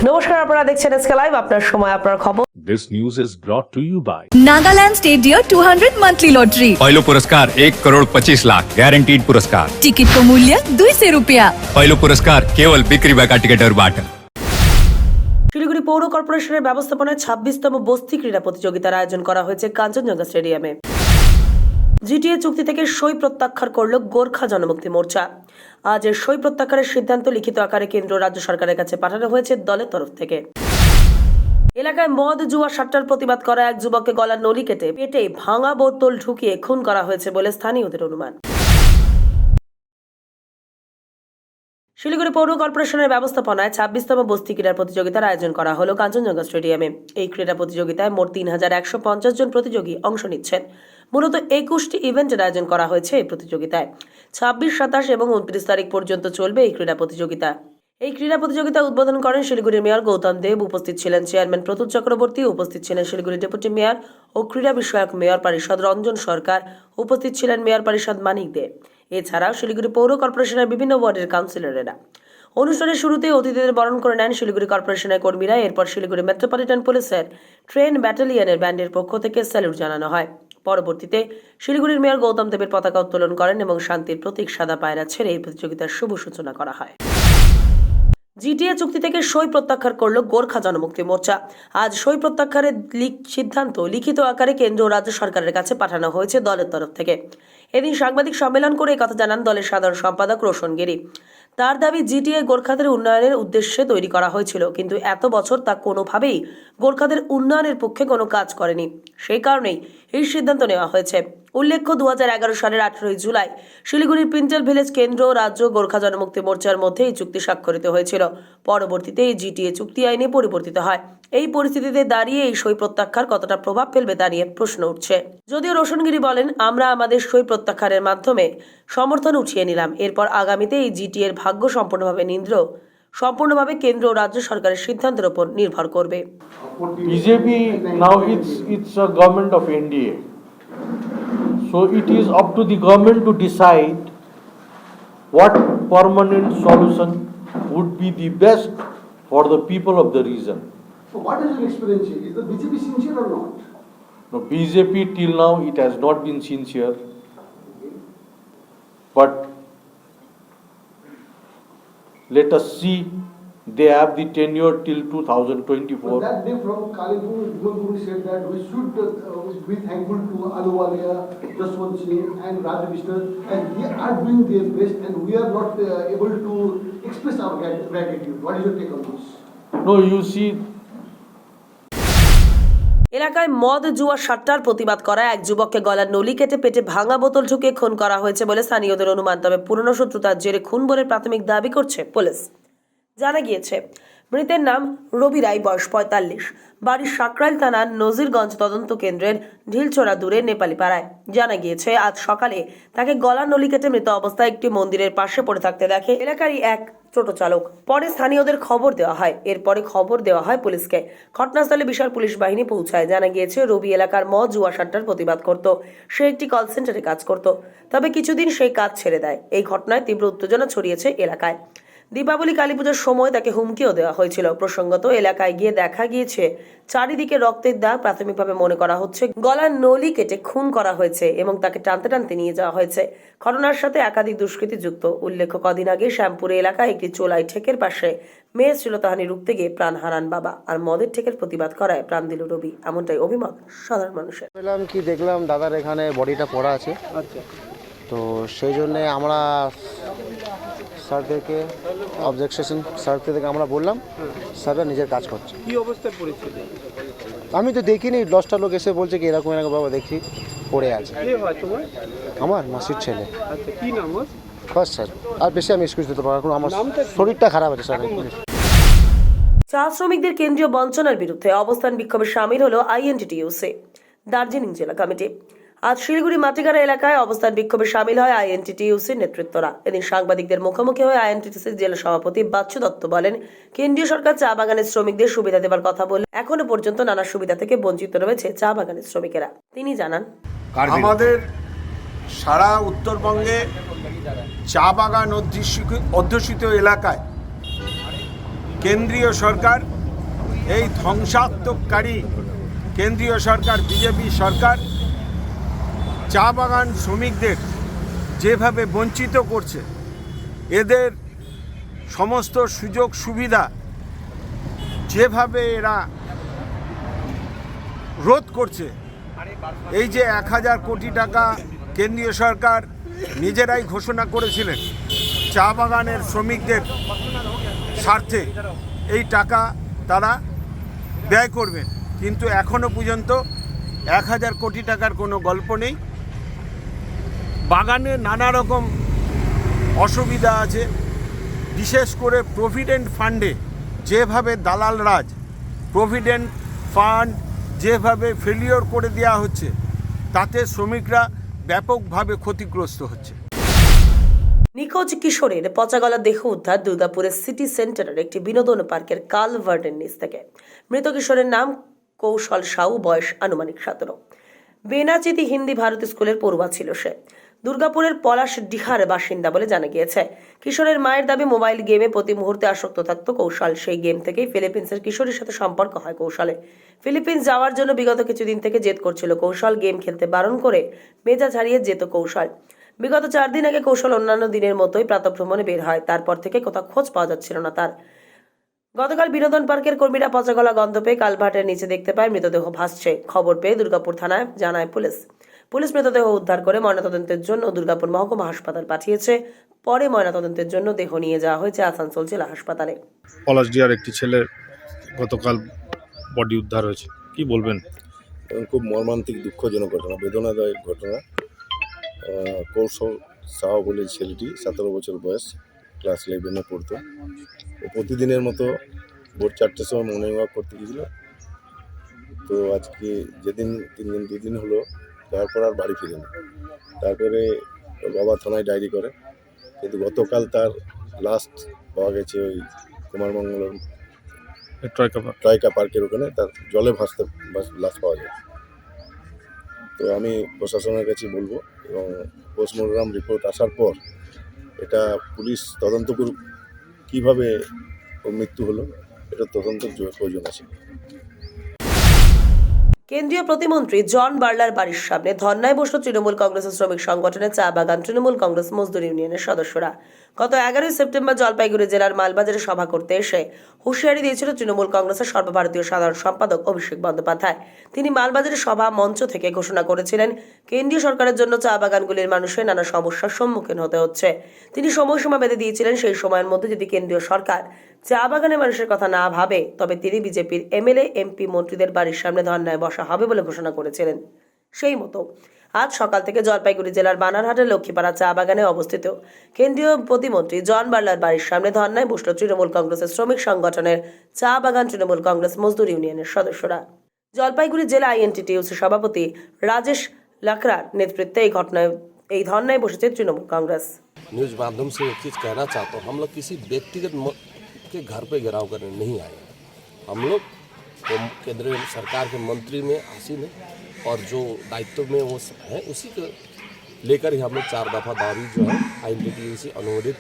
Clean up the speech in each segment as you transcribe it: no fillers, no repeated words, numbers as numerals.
নমস্কার, আপনারা দেখছেন এসকে লাইভ, আপনার সময় আপনার খবর। This news is brought to you by Nagaland state dear 200 monthly lottery. पहलो पुरस्कार 1,25,00,000 गारंटीड पुरस्कार। टिकट को मूल्य 200 रुपया। पहलो पुरस्कार केवल बिक्री का टिकट और बाट। শিলিগুড়ি পৌর কর্পোরেশনের ব্যবস্থাপনায় 26তম বস্তি ক্রীড়া প্রতিযোগিতার আয়োজন করা হয়েছে কাঞ্চনজঙ্ঘা স্টেডিয়ামে। জিটিএ চুক্তি থেকে সই প্রত্যাখ্যান করল গোর্খা জনমুক্তি মোর্চা। আজ এর সই প্রত্যাখ্যানের সিদ্ধান্ত লিখিত আকারে কেন্দ্র রাজ্য সরকারের কাছে পাঠানো হয়েছে দলের তরফ থেকে। এলাকায় মদ জুয়া সাট্টার প্রতিবাদ করা এক যুবককে গলার নলি কেটে পেটে ভাঙা বোতল ঢুকিয়ে খুন করা হয়েছে বলে স্থানীয়দের অনুমান। শিলিগুড়ি পৌর কর্পোরেশনের ব্যবস্থাপনায় 26তম বস্তি ক্রীড়া প্রতিযোগিতার আয়োজন করা হলো কাঞ্চনজঙ্ঘা স্টেডিয়ামে। এই ক্রীড়া প্রতিযোগিতায় মোট 3150 জন প্রতিযোগী অংশ নিচ্ছেন। মূলত 21টি ইভেন্টের আয়োজন করা হয়েছে এই প্রতিযোগিতায়। 26, 27 এবং 29 তারিখ পর্যন্ত চলবে এই ক্রীড়া প্রতিযোগিতা। এই ক্রীড়া প্রতিযোগিতা উদ্বোধন করেন শিলিগুড়ির মেয়র গৌতম দেব। উপস্থিত ছিলেন চেয়ারম্যান প্রতুল চক্রবর্তী, উপস্থিত ছিলেন শিলিগুড়ি ডেপুটি মেয়র ও ক্রীড়া বিষয়ক মেয়র পরিষদ রঞ্জন সরকার, উপস্থিত ছিলেন মেয়র পরিষদ মানিক দে। এছাড়াও শিলিগুড়ি পৌর কর্পোরেশনের বিভিন্ন ওয়ার্ডের কাউন্সিলরেরা। অনুষ্ঠানের শুরুতে অতিথিদের বরণ করে নেন শিলিগুড়ি কর্পোরেশনের কর্মীরা। এরপর শিলিগুড়ি মেট্রোপলিটন পুলিশের ট্রেন ব্যাটালিয়নের ব্যান্ডের পক্ষ থেকে স্যালুট জানানো হয়। পরবর্তীতে শিলিগুড়ির মেয়র গৌতম দেবের পতাকা উত্তোলন করেন এবং শান্তির প্রতীক সাদা পায়রা ছেড়ে এই প্রতিযোগিতার শুভ সূচনা করা হয়। জিটিএ চুক্তি থেকে সই প্রত্যাখ্যান করল গোর্খা জনমুক্তি মোর্চা। আজ সই প্রত্যাখ্যানের সিদ্ধান্ত লিখিত আকারে কেন্দ্র ও রাজ্য সরকারের কাছে পাঠানো হয়েছে দলের তরফ থেকে। এদিন সাংবাদিক সম্মেলন করে এই কথা জানান দলের সাধারণ সম্পাদক রোশন গিরি। তার দাবি, জিটিএ গোর্খাদের উন্নয়নের উদ্দেশ্যে তৈরি করা হয়েছিল, কিন্তু এত বছর তা কোনোভাবেই গোর্খাদের উন্নয়নের পক্ষে কোনো কাজ করেনি। সেই কারণেই এই সিদ্ধান্ত নেওয়া হয়েছে। উল্লেখ্য, 2011 সালের 18 জুলাই শিলিগুড়ির পিন্টেল ভিলেজ কেন্দ্র ও রাজ্য গোর্খা জনমুক্তি মোর্চার মধ্যে এই চুক্তি স্বাক্ষরিত হয়েছিল। পরবর্তীতে এই জিটিএ চুক্তি আইনে পরিবর্তিত হয়। এই পরিস্থিতিতে দাঁড়িয়ে এই সই প্রত্যাখ্যান কতটা প্রভাব ফেলবে তা নিয়ে প্রশ্ন উঠছে। যদিও রোশনগিরি বলেন, আমরা আমাদের সই প্রত্যাখ্যানের মাধ্যমে সমর্থন উঠিয়ে নিলাম। এরপর আগামীতে এই জিটিএর ভাগ্য সম্পূর্ণভাবে কেন্দ্র ও রাজ্য সরকারের সিদ্ধান্তের উপর নির্ভর করবে। BJP now it's a government of NDA. So it is up to the government to decide what permanent solution would be the best for the people of the region. So what is your experience here? Is the BJP sincere or not? No, BJP till now it has not been sincere. But let us see, they have the tenure till 2024. But that day from Kalipur, Dimapur said that we should be thankful to Aluwalia, Jaswant Singh and Raj Vishnu, and they are doing their best and we are not able to express our gratitude. What is your take on this? No, you see, এলাকায় মদ জুয়া সাট্টার প্রতিবাদ করা এক যুবককে গলার নলি কেটে পেটে ভাঙা বোতল ঢুকিয়ে খুন করা হয়েছে বলে স্থানীয়দের অনুমান। তবে পুরনো শত্রুতার জেরে খুন বলে প্রাথমিক দাবি করছে পুলিশ। জানা গিয়েছে, মৃতের নাম রবি রায়, বয়স 45, বাড়ি সাকরাইল থানার নজিরগঞ্জ তদন্ত কেন্দ্রের ঢিলচোরা দূরে নেপালি পাড়ায়। জানা গিয়েছে, আজ সকালে তাকে গলার নলি কেটে মৃত অবস্থায় একটি মন্দিরের পাশে পড়ে থাকতে দেখে এলাকারই এক টোটো চালক। পরে স্থানীয়দের খবর দেওয়া হয়। এরপরে খবর দেওয়া হয় পুলিশকে। ঘটনাস্থলে বিশাল পুলিশ বাহিনী পৌঁছায়। জানা গিয়েছে, রবি এলাকার মদ জুয়া সাট্টার প্রতিবাদ করত। সে একটি কল সেন্টারে কাজ করত, তবে কিছুদিন সেই কাজ ছেড়ে দেয়। এই ঘটনায় তীব্র উত্তেজনা ছড়িয়েছে এলাকায়। দীপাবলি কালীপুজোর সময় তাকে হুমকিও দেওয়া হয়েছিল। প্রসঙ্গত, এলাকায় গিয়ে দেখা গিয়েছে চারিদিকে রক্তের দাগ। প্রাথমিকভাবে মনে করা হচ্ছে গলার নলি কেটে খুন করা হয়েছে এবং তাকে টানতে টানতে নিয়ে যাওয়া হয়েছে। ঘটনার সাথে একাধিক দুষ্কৃতী যুক্ত। উল্লেখ্য, কদিন আগে শ্যামপুরে এলাকায় একটি চোলাই ঠেকের পাশে মেয়ের শ্লীলতাহানি রুখতে গিয়ে প্রাণ হারান বাবা, আর মদের ঠেকের প্রতিবাদ করায় প্রাণ দিল রবি। এমনটাই অভিমত সাধারণ মানুষের। দেখলাম দাদার এখানে বডিটা পড়া আছে। আচ্ছা, তো সেই জন্যে আমরা স্যারদেরকে অবজেকশন স্যারকে আমরা বললাম, স্যাররা নিজের কাজ করছে। কি অবস্থায় পড়েছিল? আমি তো দেখিনি, 10টা লোক এসে বলছে কি এরকম এরকম বাবা দেখছি পড়ে আছে। আমার মাসির ছেলে। আচ্ছা, কি নাম ওর? বাস স্যার, আর বেশি আমি এক্সকিউজ দিতে পারবো না, আমার শরীরটা খারাপ আছে স্যার। চা শ্রমিকদের কেন্দ্রীয় বঞ্চনার বিরুদ্ধে অবস্থান বিক্ষোভে সামিল হলো আইএনটিটিইউসি দার্জিলিং জেলা কমিটি। আজ শিলিগুড়ি মাটিগাড়া এলাকায় অবস্থান বিক্ষোভে সামিল হয় আইএনটিটিইউসির নেতৃত্বরা। এদিন সাংবাদিকদের মুখোমুখি হয়ে আইএনটিটিইউসির জেলা সভাপতি বাচ্চু দত্ত বলেন, কেন্দ্রীয় সরকার চা বাগানের শ্রমিকদের সুবিধা দেবার কথা বলে এখনো পর্যন্ত নানা সুবিধা থেকে বঞ্চিত রয়েছে চা বাগানের শ্রমিকেরা। তিনি জানান, আমাদের সারা উত্তরবঙ্গে চা বাগান অধ্যুষিত এলাকায় কেন্দ্রীয় সরকার, এই ধ্বংসাত্মককারী কেন্দ্রীয় সরকার, বিজেপি সরকার চা বাগান শ্রমিকদের যেভাবে বঞ্চিত করছে, এদের সমস্ত সুযোগ সুবিধা যেভাবে এরা রোধ করছে, এই যে 1000 কোটি টাকা কেন্দ্রীয় সরকার নিজেরাই ঘোষণা করেছিলেন চা বাগানের শ্রমিকদের স্বার্থে, এই টাকা তারা ব্যয় করবেন, কিন্তু এখনো পর্যন্ত 1000 কোটি টাকার কোনো গল্প নেই। বাগানে নানা রকম অসুবিধা আছে, বিশেষ করে প্রভিডেন্ট ফান্ডে যেভাবে দালাল রাজ, প্রভিডেন্ট ফান্ড যেভাবে ফেলিওর করে দেওয়া হচ্ছে, তাতে শ্রমিকরা ব্যাপকভাবে ক্ষতিগ্রস্ত হচ্ছে। নিখোঁজ কিশোরের পচাগলা দেহ উদ্ধার দুর্গাপুরের সিটি সেন্টারের একটি বিনোদন পার্কের কালভার্টের নিচ থেকে। মৃত কিশোরের নাম কৌশল সাউ, বয়স আনুমানিক 17। বেনাচিতি হিন্দি ভারত স্কুলের পড়ুয়া ছিল সে। দুর্গাপুরের পলাশ ডিহার বাসিন্দা বলে জানা গিয়েছে। কিশোরের মায়ের দাবি মোবাইল গেমে প্রতি মুহূর্তে আসক্ত থাকতো কৌশল। সেই গেম থেকেই ফিলিপিন্সের কিশোরের সাথে সম্পর্ক হয় কৌশলে। ফিলিপিন্স যাওয়ার জন্য বিগত কিছুদিন থেকে জেদ করছিল কৌশল। গেম খেলতে বারণ করে মেজাজ হারিয়ে যেত কৌশল। বিগত 4 দিন আগে কৌশল অন্যান্য দিনের মতোই প্রাতঃভ্রমণে বের হয়। তারপর থেকে কোথাও খোঁজ পাওয়া যাচ্ছিল না তার। গতকাল বিনোদন পার্কের কর্মীরা পচাগলা গন্ধ পেয়ে কালভার্টের নিচে দেখতে পায় মৃতদেহ ভাসছে। খবর পেয়ে দুর্গাপুর থানায় জানায় পুলিশ। পুলিশ মৃতদেহ উদ্ধার করে ময়নাতদন্তের জন্য দুর্গাপুর মহকুমা হাসপাতাল পাঠিয়েছে। পরে ময়নাতদন্তের জন্য দেহ নিয়ে যাওয়া হয়েছে আসানসোল জেলা হাসপাতালে। পলাশডিহার একটি ছেলের গতকাল বডি উদ্ধার হয়েছে, কি বলবেন? খুব মর্মান্তিক, দুঃখজনক ঘটনা, বেদনাদায়ক ঘটনা। কৌশল সাহ বলে ছেলেটি 17 বছর বয়স, ক্লাস 11-এ পড়তো। ও প্রতিদিনের মতো ভোর 4টের সময় মর্নিং ওয়াক করতে গিয়েছিল। তো আজকে যেদিন 2 দিন হলো, তারপর আর বাড়ি ফিরেনি। তারপরে ওর বাবা থানায় ডায়েরি করে, কিন্তু গতকাল তার লাস্ট পাওয়া গেছে ওই কুমারমঙ্গলম ট্রাইকা পার্কের ওখানে, তার জলে ভাসতে লাশ পাওয়া যায়। তো আমি প্রশাসনের কাছে বলবো, এবং পোস্টমর্টম রিপোর্ট আসার পর এটা পুলিশ তদন্ত করুক, কীভাবে ওর মৃত্যু হলো, এটা তদন্তের প্রয়োজন আছে। কেন্দ্রীয় প্রতিমন্ত্রী জন বার্লার বাড়ির সামনে ধর্নায় বসল তৃণমূল কংগ্রেসের শ্রমিক সংগঠনের চা বাগান তৃণমূল কংগ্রেস মজদুর ইউনিয়নের সদস্যরা। গত 11 সেপ্টেম্বর জলপাইগুড়ি জেলার মালবাজারে সভা করতে এসে হুঁশিয়ারি দিয়েছিল তৃণমূল কংগ্রেসের সর্বভারতীয় সাধারণ সম্পাদক অভিষেক বন্দ্যোপাধ্যায়। তিনি মালবাজারে সভা মঞ্চ থেকে ঘোষণা করেছিলেন কেন্দ্রীয় সরকারের জন্য চা বাগানগুলির মানুষের নানা সমস্যার সম্মুখীন হতে হচ্ছে। তিনি সময়সীমা বেঁধে দিয়েছিলেন, সেই সময়ের মধ্যে যদি কেন্দ্রীয় সরকার চা বাগানের মানুষের কথা না ভাবে, তবে তিনি বিজেপির এমএলএ এমপি মন্ত্রীদের বাড়ির সামনে ধর্নায় বসা হবে বলে ঘোষণা করেছিলেন। সেই মতো আজ সকাল থেকে জলপাইগুড়ি জেলার বানারহাটের লক্ষ্মীপাড়া চা বাগানে অবস্থিত কেন্দ্রীয় প্রতিমন্ত্রী জন বার্লার বাড়ির সামনে ধর্নায় বসল তৃণমূল কংগ্রেসের শ্রমিক সংগঠনের চা বাগান তৃণমূল কংগ্রেস মজদুর ইউনিয়নের সদস্যরা। জলপাইগুড়ি জেলা আইএনটিটিইউসি সভাপতি রাजेश লাকড়ার নেতৃত্বে এই ধর্নায় বসেছে তৃণমূল কংগ্রেস। न्यूज माध्यम से एक चीज़ कहना चाहता हूँ, हम लोग किसी व्यक्तिगत के घर पे घेराव करने नहीं आए। हम लोग केंद्रीय सरकार के मंत्री में आसीन है, और जो दायित्व में वो है उसी को लेकर ही हम लोग 4 दफ़ा दावी जो है आईएनटीटीयूसी अनुमोदित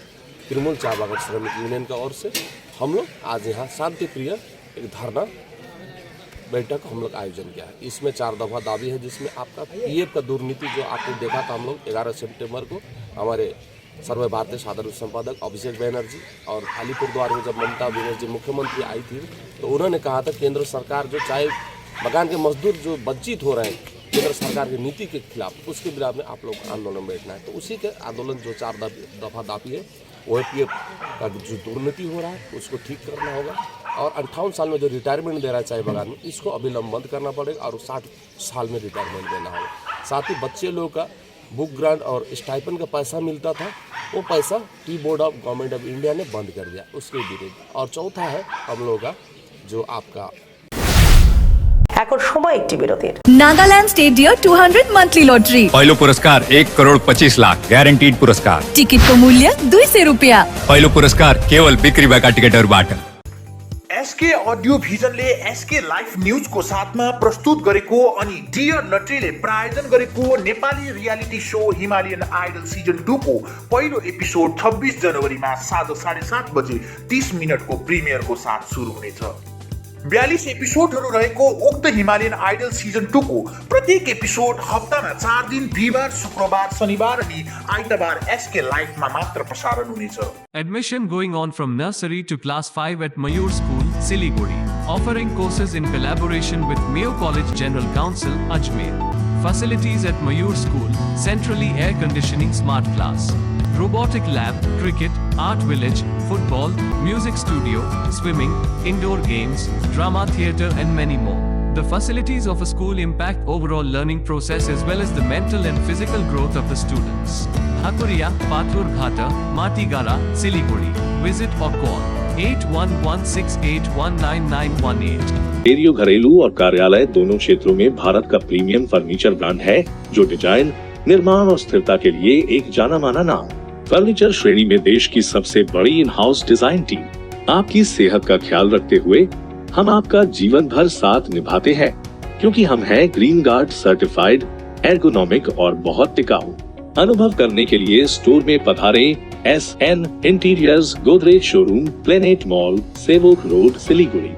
तृणमूल चा बागान श्रमिक यूनियन का ओर से हम लोग आज यहाँ शांति प्रिय एक धरना बैठक हम लोग आयोजन किया है। इसमें 4 दफ़ा दावी है, जिसमें आपका पीएफ का दुर्नीति जो आपने देखा था, हम लोग 11 सितंबर को हमारे सर्वभारतीय साधारण संपादक अभिषेक बनर्जी और अलीपुरद्वार में जब ममता बनर्जी मुख्यमंत्री आई थी, तो उन्होंने कहा था केंद्र सरकार जो चाहे बागान के मजदूर जो वंचित हो रहे हैं केंद्र सरकार की नीति के खिलाफ, उसके विरोध में आप लोग आंदोलन में बैठना है। तो उसी के आंदोलन जो 4 दफ़ा दावी है, वो पीएफ का जो दुर्नीति हो रहा है उसको ठीक करना होगा, और 58 साल में जो रिटायरमेंट दे रहा है चाय बागान में, इसको अविलंब बंद करना पड़ेगा, और 60 साल में रिटायरमेंट देना होगा। साथ ही बच्चे लोगों का बुक ग्रांट और स्टाइपेंड का पैसा मिलता था, वो पैसा tea board of government of India ने बंद कर दिया, उसके विरुद्ध। और चौथा है हम लोगों का जो आपका এখন সময় একটি বিরতির। Nagaland state dear 200 monthly lottery. पहलो पुरस्कार 1,25,00,000 गारंटीड पुरस्कार। टिकट को मूल्य 200 रुपया। पहलो पुरस्कार केवल बिक्री बाय का टिकट और बाट। एसके अडियो भिजनले एसके लाइफ न्यूजको साथमा प्रस्तुत गरेको अनि डियर नट्रीले प्रायोजन गरेको नेपाली रियालिटी सो हिमालयन आइडल सिजन 2 को पहिलो एपिसोड 26 जनवरीमा साँझ 7:30 बजे 30 मिनटको प्रिमियरको साथ सुरु हुनेछ। 42 एपिसोडहरू रहेको उक्त हिमालयन आइडल सिजन 2 को प्रत्येक एपिसोड हप्तामा 4 दिन बिहिबार, शुक्रबार, शनिबार अनि आइतबार एसके लाइफमा मात्र प्रसारण हुनेछ। Admission going on from nursery to class 5 at Mayur School, Siliguri. Offering courses in collaboration with Mayo College General Council, Ajmer. Facilities at Mayur School, centrally air conditioning smart class. Robotic lab, cricket, art village, football, music studio, swimming, indoor games, drama theatre and many more. The facilities of a school impact overall learning process as well as the mental and physical growth of the students. Hakuria, Pathur Ghata, Matigara, Siliguri. Visit or call 8116819918. इंटीरियो घरेलू और कार्यालय दोनों क्षेत्रों में भारत का premium furniture brand है, जो design, निर्माण और स्थिरता के लिए एक जाना माना नाम। फर्नीचर श्रेणी में देश की सबसे बड़ी इन हाउस डिजाइन टीम। आपकी सेहत का ख्याल रखते हुए हम आपका जीवन भर साथ निभाते हैं, क्योंकि हम हैं ग्रीन गार्ड सर्टिफाइड, एर्गोनॉमिक और बहुत टिकाऊ। अनुभव करने के लिए स्टोर में पधारें। SN interiors, Godrej showroom, planet mall, Sevoke road, Siliguri.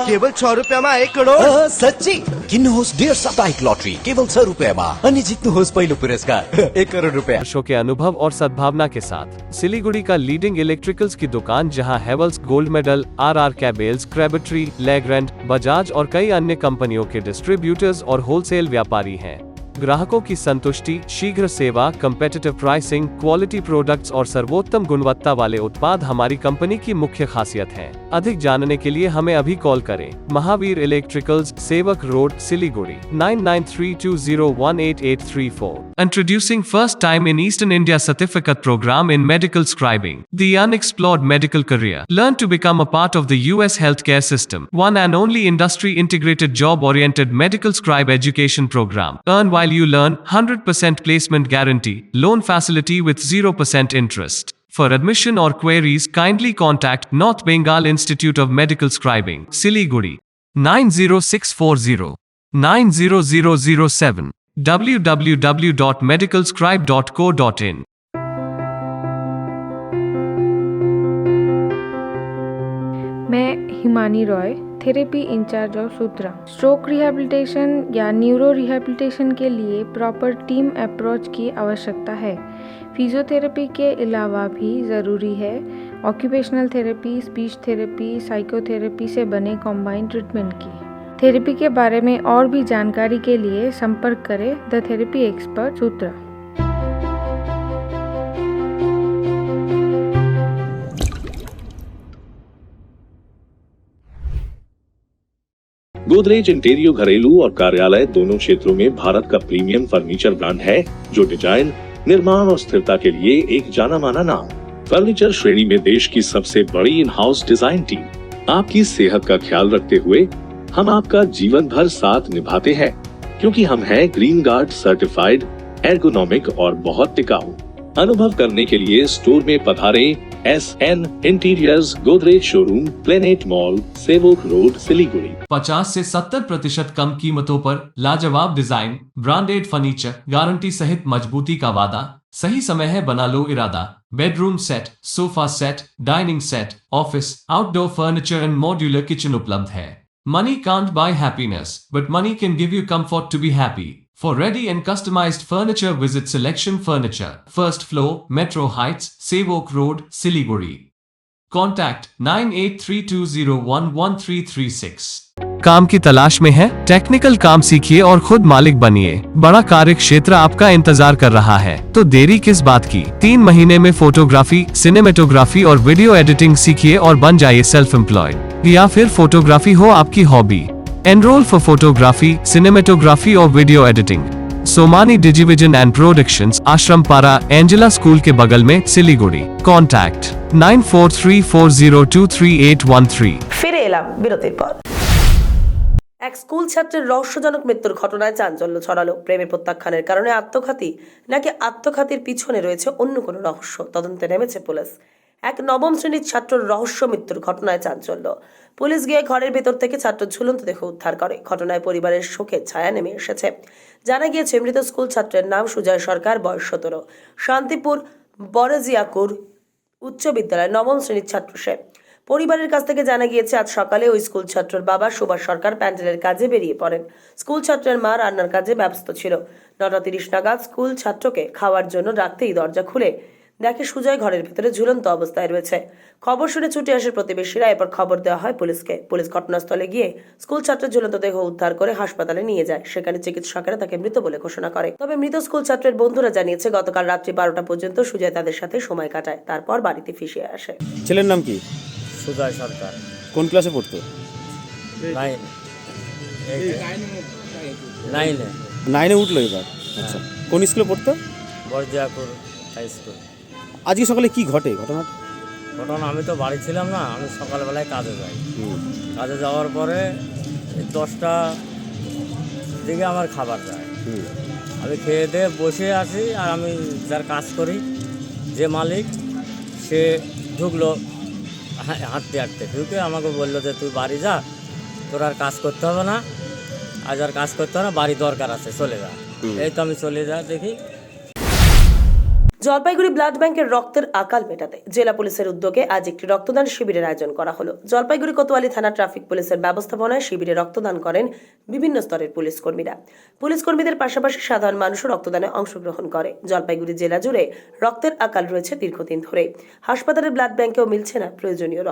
केवल 6 रुपयामा 1 करोड सच्ची किन्नुहोस् डेढ साप्ताहिक लटरी केवल 6 रुपयामा अनि जित्नुहोस् पहिलो पुरस्कार 1 करोड रुपया। वर्षों के अनुभव और सद्भावना के साथ सिलीगुड़ी का लीडिंग इलेक्ट्रिकल्स की दुकान, जहां Havells gold medal, RR cables, Crabtree, Legrand, Bajaj और कई अन्य कंपनियों के डिस्ट्रीब्यूटर्स और होलसेल व्यापारी हैं। ग्राहकों की संतुष्टि, शीघ्र सेवा, कम्पेटिटिव प्राइसिंग, क्वालिटी प्रोडक्ट्स और सर्वोत्तम गुणवत्ता वाले उत्पाद हमारी कंपनी की मुख्य खासियत हैं। अधिक जानने के लिए हमें अभी कॉल करें। महावीर इलेक्ट्रिकल्स, सेवक road, Siliguri 9932018834। Introducing first time in Eastern India certificate program in medical scribing, the unexplored medical career. Learn to become a part of the US healthcare system. One and only industry integrated job oriented medical scribe education program. Earn while you learn, 100% placement guarantee, loan facility with 0% interest. For admission or queries, kindly contact North Bengal Institute of Medical Scribing, Siliguri 90640 90007 www.medicalscribe.co.in। मैं Himani Roy, therapy in charge of Sutra. Stroke rehabilitation या neuro rehabilitation के लिए proper team approach की आवश्यकता है। Physiotherapy के अलावा भी ज़रूरी है occupational therapy, speech therapy, psychotherapy से बने कॉम्बाइंड ट्रीटमेंट की। थेरेपी के बारे में और भी जानकारी के लिए संपर्क करें द थेरेपी एक्सपर्ट सूत्रा। गोदरेज इंटीरियो घरेलू और कार्यालय दोनों क्षेत्रों में भारत का प्रीमियम फर्नीचर ब्रांड है, जो डिजाइन, निर्माण और स्थिरता के लिए एक जाना माना नाम। फर्नीचर श्रेणी में देश की सबसे बड़ी इन हाउस डिजाइन टीम। आपकी सेहत का ख्याल रखते हुए हम आपका जीवन भर साथ निभाते हैं, क्योंकि हम हैं ग्रीन गार्ड सर्टिफाइड, एर्गोनॉमिक और बहुत टिकाऊ। अनुभव करने के लिए स्टोर में पधारें। SN interiors, Godrej showroom, planet mall, Sevoke road, Siliguri. 50 से 70% कम कीमतों पर लाजवाब डिजाइन, ब्रांडेड फर्नीचर, गारंटी सहित मजबूती का वादा। सही समय है, बना लो इरादा। Bedroom set, sofa set, dining set, office, outdoor furniture and modular kitchen उपलब्ध है। Money can't buy happiness, but money can give you comfort to be happy. For ready and customized furniture, visit Selection Furniture, first floor, Metro Heights, Sevok Road, Siliguri. Contact 9832011336। काम की तलाश में है? Technical काम सीखिए और खुद मालिक बनिए। बड़ा कार्य क्षेत्र आपका इंतजार कर रहा है, तो देरी किस बात की। 3 महीने में फोटोग्राफी, सिनेमेटोग्राफी और वीडियो एडिटिंग सीखिए और बन जाइए सेल्फ एम्प्लॉयड। या फिर फोटोग्राफी हो आपकी hobby. Enrol for photography, cinematography और video editing. Somani Digivision and productions, Ashram Para, Angela school के बगल में, सिलीगुड़ी। कॉन्टैक्ट 9434023813। ফিরে এলাম বিরতির পর। এক স্কুল ছাত্রের রহস্যজনক মৃত্যুর ঘটনায় চাঞ্চল্য ছড়ালো। প্রেমে প্রত্যাখ্যানের কারণে আত্মঘাতী নাকি আত্মঘাতীর পিছনে রয়েছে অন্য কোনো রহস্য, তদন্তে নেমেছে পুলিশ। এক নবম শ্রেণীর ছাত্রর রহস্য মৃত্যুর ঘটনায় চাঞ্চল্য। পুলিশ গিয়ে ঘরের ভেতর থেকে ছাত্র ঝুলন্ত দেহ উদ্ধার করে। ঘটনায় পরিবারের শোকের ছায়া নেমে এসেছে। জানা গিয়েছে মৃত স্কুল ছাত্রের নাম সুজয় সরকার, বয়স 17, শান্তিপুর বরজিয়াকুর উচ্চ বিদ্যালয় নবম শ্রেণীর ছাত্র সে। পরিবারের কাছ থেকে জানা গিয়েছে আজ সকালে ওই স্কুল ছাত্রের বাবা সুভাষ সরকার প্যান্ডেলের কাজে বেরিয়ে পড়েন। স্কুল ছাত্রের মা রান্নার কাজে ব্যস্ত ছিল। 9:30 নাগাদ স্কুল ছাত্রকে খাওয়ার জন্য ডাকতেই দরজা খুলে দেখে সুজয় ঘরের ভেতরে ঝুলন্ত অবস্থায় রয়েছে। খবর শুনে ছুটে আসে প্রতিবেশীরা। এরপর খবর দেওয়া হয় পুলিশকে। পুলিশ ঘটনাস্থলে গিয়ে স্কুল ছাত্রের ঝুলন্ত দেহ উদ্ধার করে হাসপাতালে নিয়ে যায়। সেখানে চিকিৎসকেরা তাকে মৃত বলে ঘোষণা করে। তবে মৃত স্কুল ছাত্রের বন্ধুরা জানিয়েছে গতকাল রাত্রি 12টা পর্যন্ত সুজয় তাদের সাথে সময় কাটায়, তারপর বাড়িতে ফিরে আসে। ছেলের নাম কি? সুজয় সরকার, কোন ক্লাসে পড়তো? 9-এ উঠলো এবার। আচ্ছা, কোন স্কুলে পড়তো? বরজিয়াকুর হাই স্কুল। আজকে সকালে কি ঘটে ঘটনা? আমি তো বাড়ি ছিলাম না, আমি সকালবেলায় কাজে যাই। কাজে যাওয়ার পরে 10টা দিকে আমার খাবার যায়। আমি খেয়ে দিয়ে বসে আসি, আর আমি যার কাজ করি, যে মালিক, সে ঢুকলো হাঁটতে হাঁটতে। ঢুকে আমাকে বললো যে তুই বাড়ি যা, তোর আর কাজ করতে হবে না, আজ আর কাজ করতে হবে না, বাড়ি দরকার আছে, চলে যা। এই তো আমি চলে যা দেখি। জলপাইগুড়ি ব্লাড ব্যাংকের রক্তের আকাল মেটাতে জেলা পুলিশের উদ্যোগে আজ একটি রক্তদান শিবিরের আয়োজন করা হলো। জলপাইগুড়ি কোতোয়ালি থানা ট্রাফিক পুলিশের ব্যবস্থাপনায় শিবিরে রক্তদান করেন বিভিন্ন স্তরের পুলিশ কর্মীরা। পুলিশ কর্মীদের পাশাপাশি সাধারণ মানুষও রক্তদানে অংশগ্রহণ করে। জলপাইগুড়ি জেলা জুড়ে রক্তের আকাল রয়েছে দীর্ঘদিন ধরে। হাসপাতালের ব্লাড ব্যাংকেও মিলছে না প্রয়োজনীয়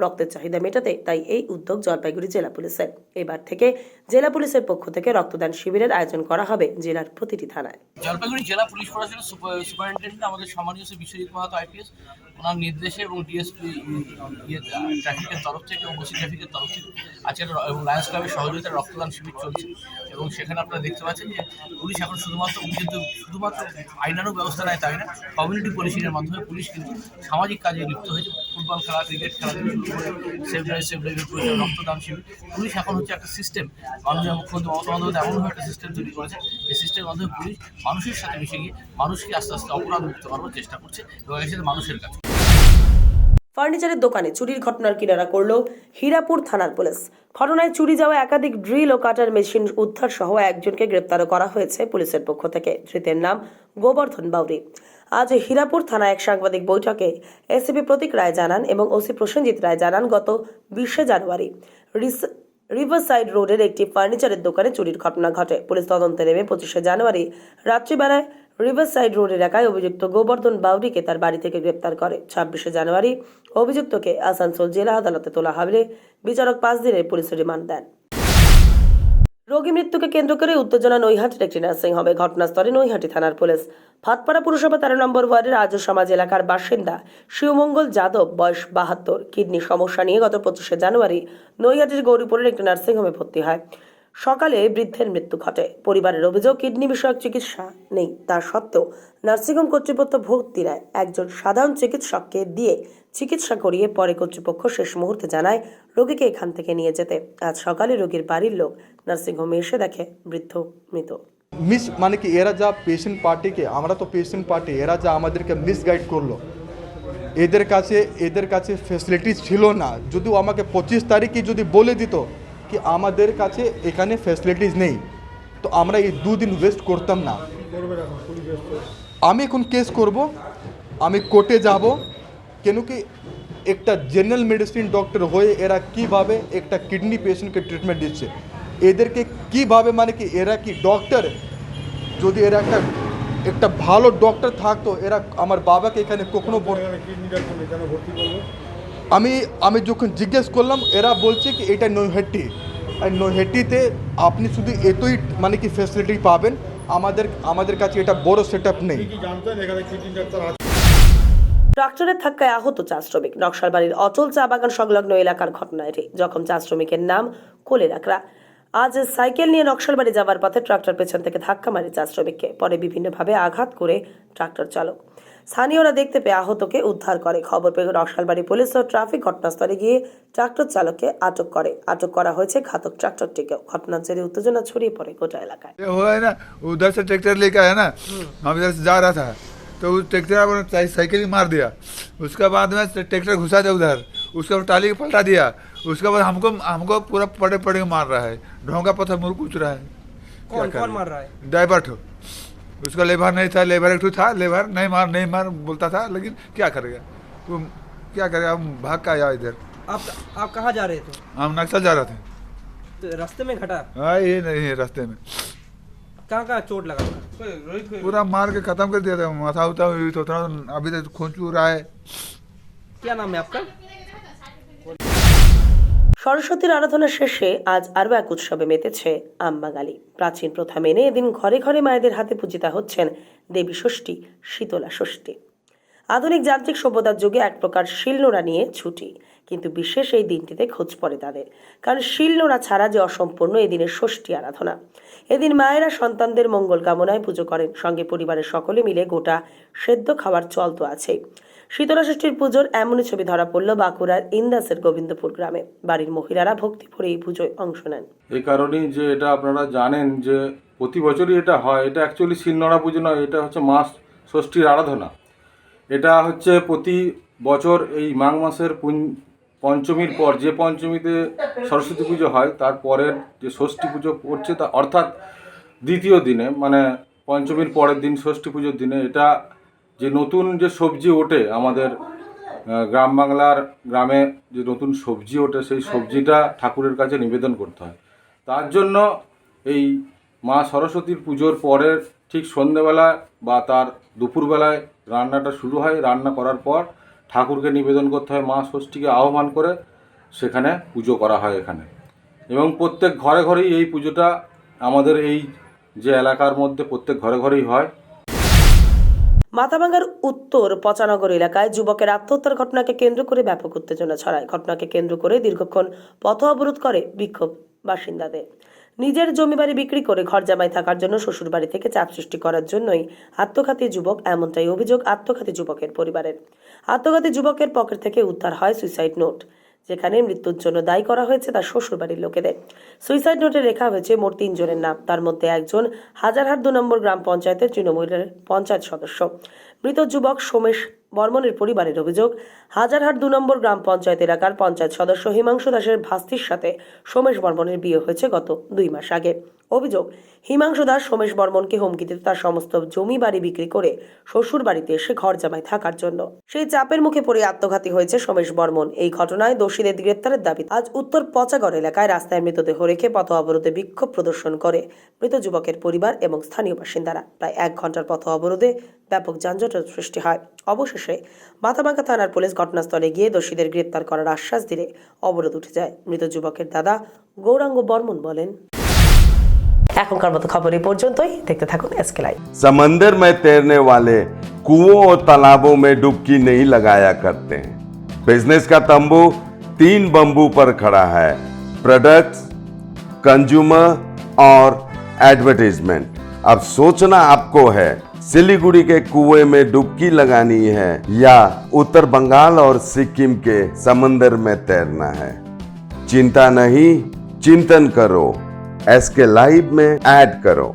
রক্তের চাহিদা মেটাতে তাই এই উদ্যোগ জলপাইগুড়ি জেলা পুলিশের। এবার থেকে জেলা পুলিশের পক্ষ থেকে রক্তদান শিবিরের আয়োজন করা হবে জেলার প্রতিটি থানায়। জলপাইগুড়ি জেলা পুলিশ প্রশাসনের সুপারিনটেন্ডেন্ট আমাদের সম্মানীয় শ্রী বিশ্বজিৎ মাহাতো আইপিএস, ওনার নির্দেশে এবং ডিএসপি ট্রাফিকের তরফ থেকে এবং ওসি ট্রাফিকের তরফ থেকে আজকে লায়ন্স ক্লাবের সহযোগিতায় রক্তদান শিবির চলছে। এবং সেখানে আপনারা দেখতে পাচ্ছেন যে পুলিশ এখন শুধুমাত্র আইনানুগ ব্যবস্থা নেয় তাই না, কমিউনিটি পুলিশিংয়ের মাধ্যমে পুলিশ কিন্তু সামাজিক কাজে লিপ্ত হয়েছে। ফুটবল খেলা, ক্রিকেট খেলা থেকে শুরু করে সেভ লাইফের প্রয়োজন রক্তদান শিবির। পুলিশ এখন হচ্ছে একটা সিস্টেম, মাননীয় মুখ্যমন্ত্রী মমতা বন্দ্যোপাধ্যায় এমনভাবে একটা সিস্টেম তৈরি করেছে, এই সিস্টেমের মাধ্যমে পুলিশ মানুষের সাথে মিশে গিয়ে মানুষকে আস্তে আস্তে অপরাধ মুক্ত করার চেষ্টা করছে এবং এর সাথে মানুষের কাছে। ফার্নিচারের দোকানে চুরির ঘটনার কিনারা করল হীরাপুর থানার পুলিশ। ঘটনায় চুরি যাওয়া একাধিক ড্রিল ও কাটার মেশিন উদ্ধার সহ একজনকে গ্রেপ্তারও করা হয়েছে পুলিশের পক্ষ থেকে। ধৃতের নাম গোবর্ধন বাউরি। আজ হীরাপুর থানায় এক সাংবাদিক বৈঠকে এসিপি প্রতীক রায় জানান এবং ওসি প্রসেনজিৎ রায় জানান গত 20শে জানুয়ারি রিভারসাইড রোডের একটি ফার্নিচারের দোকানে চুরির ঘটনা ঘটে। পুলিশ তদন্তে নেমে 25শে জানুয়ারি রাত্রিবেলায় রিভারসাইড রোড এলাকায় অভিযুক্ত গোবর্ধন বাউরিকে তার বাড়ি থেকে গ্রেপ্তার করে। 26শে জানুয়ারি অভিযুক্তকে আসানসোল জেলা আদালতে তোলা হলে বিচারক 5 দিনের পুলিশের রিমান্ড দেন। রোগী মৃত্যুকে কেন্দ্র করে উত্তেজনা নৈহাটির একটি নার্সিংহোমে। ঘটনাস্থলে নৈহাটি থানার পুলিশ। ভাতপাড়া পুরসভা 13 নম্বর ওয়ার্ডের আর্য সমাজ এলাকার বাসিন্দা শিবমঙ্গল যাদব, বয়স 72, কিডনি সমস্যা নিয়ে গত 25শে জানুয়ারি নৈহাটির গৌরীপুরের একটি নার্সিংহোমে ভর্তি হয়। সকালে বৃদ্ধের মৃত্যু ঘটে। পরিবারের অভিযোগ কিডনি বিষয়ক চিকিৎসা নেই, তা সত্ত্বেও নার্সিংহোম কর্তৃপক্ষ ভর্তি নেয় একজন সাধারণ চিকিৎসককে দিয়ে চিকিৎসা করিয়ে পরে কর্তৃপক্ষ শেষ মুহূর্তে জানায় রোগীকে এখান থেকে নিয়ে যেতে। আজ সকালে রোগীর বাড়ির লোক নার্সিংহোমে এসে দেখে বৃদ্ধ মৃত। মিস মানে কি এরা যা পেশেন্ট পার্টিকে, আমরা তো পেশেন্ট পার্টি, এরা যা আমাদেরকে মিসগাইড করলো, এদের কাছে ফ্যাসিলিটিস ছিল না। যদিও আমাকে 25 তারিখে যদি বলে দিত কি আমাদের কাছে এখানে ফ্যাসিলিটিস নেই, তো আমরা এই 2 দিন ওয়েস্ট করতাম না। আমি এখন কেস করব, আমি কোর্টে যাব, কেন কি একটা জেনারেল মেডিসিন ডক্টর হয়ে এরা কিভাবে একটা কিডনি পেশেন্টকে ট্রিটমেন্ট দিচ্ছে, এদেরকে কিভাবে মানে কি এরা কি ডক্টর, যদি এরা একটা ভালো ডক্টর থাকতো এরা আমার বাবাকে এখানে কখনো আমি যখন জিজ্ঞেস করলাম এরা বলছে কি এটা নৈহাটি, আর নৈহাটিতে আপনি শুধু এতই মানে কি ফ্যাসিলিটি পাবেন, আমাদের কাছে এটা বড় সেটআপ নেই। ট্রাক্টরের ধাক্কায় আহত চা শ্রমিক। নকশালবাড়ির অচল চা বাগান সংলগ্ন এলাকার ঘটনা এটি। জখম চা শ্রমিকের নাম কোলে রাখরা। আজ সাইকেল নিয়ে নকশালবাড়ি যাওয়ার পথে ট্রাক্টর পেছন থেকে ধাক্কা মারে চা শ্রমিককে, পরে বিভিন্নভাবে আঘাত করে ট্রাক্টর চালক। স্থানীয়রা দেখতে পেয়ে আহতকে উদ্ধার করে। খবর পেয়ে নকশালবাড়ি পুলিশ ও ট্রাফিক ঘটনাস্থলে গিয়ে ট্রাক্টর চালককে আটক করা হয়েছে ঘাতক ট্রাক্টরটিকেও। ঘটনার জেরে উত্তেজনা ছড়িয়ে পড়ে গোটা এলাকায়। उधर से ट्रैक्टर लेकर आया ना, हम इधर से जा रहा था, तो उस ट्रैक्टर पर साइकिल ही मार दिया। उसके बाद में ट्रैक्टर घुसा दिया उधर, उसके बाद टाली पलटा दिया। उसके बाद हमको पूरा पड़े पड़े मार रहा है, ढोंगा पत्थर मुड़ कूच रहा है। कौन मार रहा है? ड्राइवर ठो, उसका लेबर नहीं था, लेबर एक ठो था, लेबर नहीं मार बोलता था, लेकिन क्या करेगा तो क्या करेगा, हम भाग का आया इधर। आप कहाँ जा रहे थे? हम नक्सल जा रहे थे। तो रास्ते में घटा? हाँ, ये नहीं है रास्ते में। कहाँ चोट लगा था? पूरा मार के खत्म कर दिया था, माथा उठा तो अभी तक खून चू रहा है। क्या नाम है आपका? সরস্বতীর আরাধনা শেষে আজ আরও এক উৎসবে মেতেছে আমবাগালি। প্রাচীন প্রথা মেনে এদিন ঘরে ঘরে মায়েদের হাতে পূজিতা হচ্ছেন দেবী ষষ্ঠী, শীতলা ষষ্ঠী। আধুনিক যান্ত্রিক সভ্যতার যুগে এক প্রকার শিলনোড়া নিয়ে ছুটি, কিন্তু বিশেষ এই দিনটিতে খোঁজ পড়ে তাদের, কারণ শিলনোড়া ছাড়া যে অসম্পূর্ণ এই দিনের ষষ্ঠী আরাধনা। এদিন মায়েরা সন্তানদের মঙ্গল কামনায় পুজো করেন, সঙ্গে পরিবারের সকলে মিলে গোটা সেদ্ধ খাওয়ার চল তো আছেই। শীতলা ষষ্ঠীর পুজোর এমনই ছবি ধরা পড়ল বাঁকুড়ার ইন্দাসের গোবিন্দপুর গ্রামে। বাড়ির মহিলারা ভক্তি ভরে এই পুজোয় অংশ নেন। এই কারণেই যে এটা আপনারা জানেন যে প্রতি বছরই এটা হয়। এটা অ্যাকচুয়ালি শিলনোড়া পুজো নয়, এটা হচ্ছে মা ষষ্ঠীর আরাধনা। এটা হচ্ছে প্রতি বছর এই মাঘ মাসের পঞ্চমীর পর, যে পঞ্চমীতে সরস্বতী পুজো হয় তার পরের যে ষষ্ঠী পুজো পড়ছে, তা অর্থাৎ দ্বিতীয় দিনে, মানে পঞ্চমীর পরের দিন ষষ্ঠী পুজোর দিনে এটা যে নতুন যে সবজি ওঠে আমাদের গ্রাম বাংলার গ্রামে, যে নতুন সবজি ওঠে সেই সবজিটা ঠাকুরের কাছে নিবেদন করতে হয়। তার জন্য এই মা সরস্বতীর পুজোর পরের ঠিক সন্ধ্যেবেলা বা তার দুপুরবেলায় রান্নাটা শুরু হয়। রান্না করার পর ঠাকুরকে নিবেদন করতে হয়, মা ষষ্ঠীকে আহ্বান করে সেখানে পুজো করা হয় এখানে। এবং প্রত্যেক ঘরে ঘরেই এই পুজোটা আমাদের এই যে এলাকার মধ্যে প্রত্যেক ঘরে ঘরেই হয়। মাথাভাঙ্গার উত্তর পচানগর এলাকায় যুবকের আত্মহত্যার ঘটনাকে কেন্দ্র করে ব্যাপক উত্তেজনা ছড়ায়। ঘটনাকে কেন্দ্র করে দীর্ঘক্ষণ পথ অবরোধ করে বিক্ষোভ বাসিন্দাদের। নিজের জমি বাড়ি বিক্রি করে ঘর জামাই থাকার জন্য শ্বশুর বাড়ি থেকে চাপ সৃষ্টি করার জন্যই আত্মঘাতী যুবক, এমনটাই অভিযোগ আত্মঘাতী যুবকের পরিবারের। আত্মঘাতী যুবকের পকেট থেকে উদ্ধার হয় সুইসাইড নোট, যেখানে মৃত্যুর জন্য দায়ী করা হয়েছে তার শ্বশুর বাড়ির লোকেদের। সুইসাইড নোটে লেখা হয়েছে মোট 3 জনের নাম, তার মধ্যে একজন হাজারহাট 2 নম্বর গ্রাম পঞ্চায়েতের তৃণমূলের পঞ্চায়েত সদস্য। মৃত যুবক সোমেশ বর্মনের পরিবারের অভিযোগ, হাজারহাট 2 নম্বর গ্রাম পঞ্চায়েত এলাকার পঞ্চায়েত সদস্য হিমাংশু দাসের ভাস্তির সাথে সোমেশ বর্মনের বিয়ে হয়েছে গত 2 মাস আগে। অভিযোগ, হিমাংশু দাস সোমেশ বর্মনকে হুমকি দিত তার সমস্ত জমি বাড়ি বিক্রি করে শ্বশুর বাড়িতে এসে ঘর জামাই থাকার জন্য। সেই চাপের মুখে পড়ে আত্মঘাতী হয়েছে সোমেশ বর্মন। এই ঘটনায় দোষীদের গ্রেপ্তারের দাবি। আজ উত্তর পচাগড় এলাকায় রাস্তায় মৃতদেহ রেখে পথ অবরোধে বিক্ষোভ প্রদর্শন করে মৃত যুবকের পরিবার এবং স্থানীয় বাসিন্দারা। প্রায় 1 ঘন্টার পথ অবরোধে ব্যাপক যানজটের সৃষ্টি হয়। অবশেষে মাথাভাঙ্গা থানার পুলিশ ঘটনাস্থলে গিয়ে দোষীদের গ্রেপ্তার করার আশ্বাস দিলে অবরোধ উঠে যায়। মৃত যুবকের দাদা গৌরাঙ্গ বর্মন বলেন, এখনকার মতো খবর এই পর্যন্তই। দেখতে থাকুন এসকে লাইভ। समंदर में तैरने वाले कुओं और तालाबों में डुबकी नहीं लगाया करते हैं। बिजनेस का तंबू 3 बंबू पर खड़ा है, प्रोडक्ट्स, कंज्यूमर और एडवर्टाइजमेंट। अब सोचना आपको है सिलीगुड़ी के कुएं में डुबकी लगानी है या उत्तर बंगाल और सिक्किम के समंदर में तैरना है। चिंता नहीं, चिंतन करो, एसके लाइव में ऐड करो।